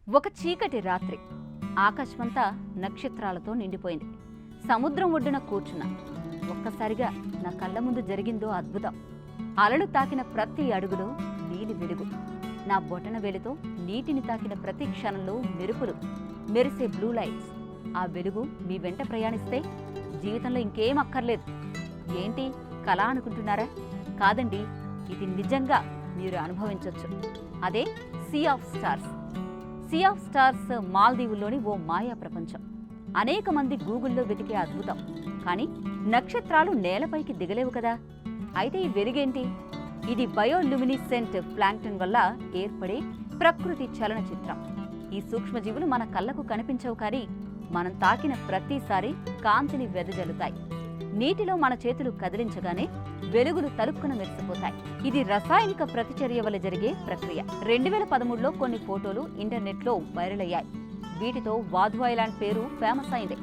ఒక చీకటి రాత్రి ఆకాశమంతా నక్షత్రాలతో నిండిపోయింది. సముద్రం ఒడ్డున కూర్చున్నా. ఒక్కసారిగా నా కళ్ళ ముందు జరిగిందో అద్భుతం. అలలు తాకిన ప్రతి అడుగులో నీలి వెలుగు. నా బొటన వేలితో నీటిని తాకిన ప్రతి క్షణంలో మెరుపులు, మెరిసే బ్లూ లైట్స్. ఆ వెలుగు మీ వెంట ప్రయాణిస్తే జీవితంలో ఇంకేం అక్కర్లేదు. ఏంటి కళ అనుకుంటున్నారా? కాదండి, ఇది నిజంగా మీరు అనుభవించవచ్చు. అదే sea of stars. Sea of stars మాల్దీవుల్లోని ఓ మాయా ప్రపంచం. అనేక మంది గూగుల్లో వెతికే అద్భుతం. కానీ నక్షత్రాలు నేలపైకి దిగలేవు కదా. అయితే ఈ వెలుగేంటి? ఇది బయోల్యూమినిసెంట్ ప్లాంక్టన్ వల్ల ఏర్పడే ప్రకృతి చలనచిత్రం. ఈ సూక్ష్మజీవులు మన కళ్ళకు కనిపించవు, కానీ మనం తాకిన ప్రతిసారి కాంతిని వెదజల్లుతాయి. నీటిలో మన చేతులు కదిలించగానే వెలుగులు తలుక్కున మెరిసిపోతాయి. ఇది రసాయనిక ప్రతిచర్య వల్ల జరిగే ప్రక్రియ. 2013లో కొన్ని ఫోటోలు ఇంటర్నెట్లో వైరల్ అయ్యాయి. వీటితో వాధు ఐలాండ్ పేరు ఫేమస్ అయింది.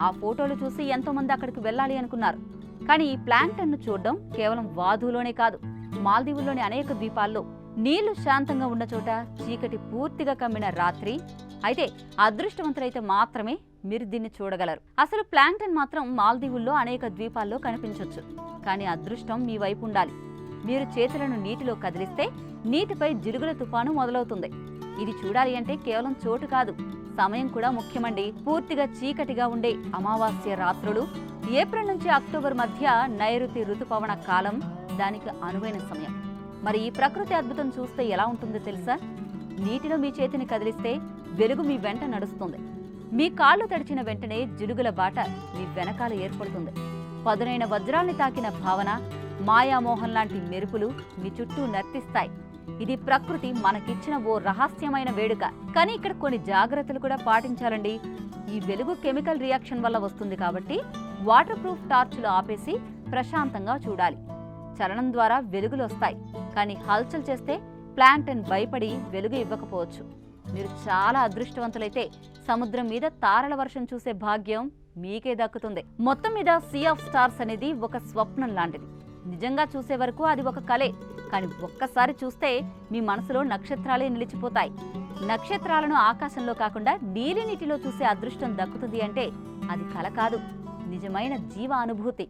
ఆ ఫోటోలు చూసి ఎంతో మంది అక్కడికి వెళ్ళాలి అనుకున్నారు. కానీ ఈ ప్లాంక్టన్ను చూడడం కేవలం వాధులోనే కాదు, మాల్దీవుల్లోని అనేక ద్వీపాల్లో నీళ్లు శాంతంగా ఉన్న చోట చీకటి పూర్తిగా కమ్మిన రాత్రి. అయితే అదృష్టవంతులైతే మాత్రమే మీరు దీన్ని చూడగలరు. అసలు ప్లాంక్టన్ మాత్రం మాల్దీవుల్లో అనేక ద్వీపాల్లో కనిపించవచ్చు. కానీ అదృష్టం మీ వైపు ఉండాలి. మీరు చేతులను నీటిలో కదిలిస్తే నీటిపై జిలుగుల తుఫాను మొదలవుతుంది. ఇది చూడాలి అంటే కేవలం చోటు కాదు, సమయం కూడా ముఖ్యమండి. పూర్తిగా చీకటిగా ఉండే అమావాస్య రాత్రులు, ఏప్రిల్ నుంచి అక్టోబర్ మధ్య నైరుతి ఋతుపవన కాలం దానికి అనువైన సమయం. మరి ఈ ప్రకృతి అద్భుతం చూస్తే ఎలా ఉంటుందో తెలుసా? నీటిలో మీ చేతిని కదిలిస్తే వెలుగు మీ వెంట నడుస్తుంది. మీ కాళ్ళు తడిచిన వెంటనే జిలుగుల బాట మీ వెనకాల ఏర్పడుతుంది. పదునైన వజ్రాల్ని తాకిన భావన, మాయామోహం లాంటి మెరుపులు మీ చుట్టూ నర్తిస్తాయి. ఇది ప్రకృతి మనకిచ్చిన ఓ రహస్యమైన వేడుక. కానీ ఇక్కడ కొన్ని జాగ్రత్తలు కూడా పాటించాలండి. ఈ వెలుగు కెమికల్ రియాక్షన్ వల్ల వస్తుంది కాబట్టి వాటర్ ప్రూఫ్ టార్చులు ఆపేసి ప్రశాంతంగా చూడాలి. చలనం ద్వారా వెలుగులు వస్తాయి, కానీ హల్చల్ చేస్తే ప్లాంక్టన్ భయపడి వెలుగు ఇవ్వకపోవచ్చు. మీరు చాలా అదృష్టవంతులైతే సముద్రం మీద తారల వర్షం చూసే భాగ్యం మీకే దక్కుతుంది. మొత్తం మీద సీ ఆఫ్ స్టార్స్ అనేది ఒక స్వప్నం లాంటిది. నిజంగా చూసే వరకు అది ఒక కలే, కానీ ఒక్కసారి చూస్తే మీ మనసులో నక్షత్రాలే నిలిచిపోతాయి. నక్షత్రాలను ఆకాశంలో కాకుండా నీలి నీటిలో చూసే అదృష్టం దక్కుతుంది అంటే అది కల కాదు, నిజమైన జీవ అనుభూతి.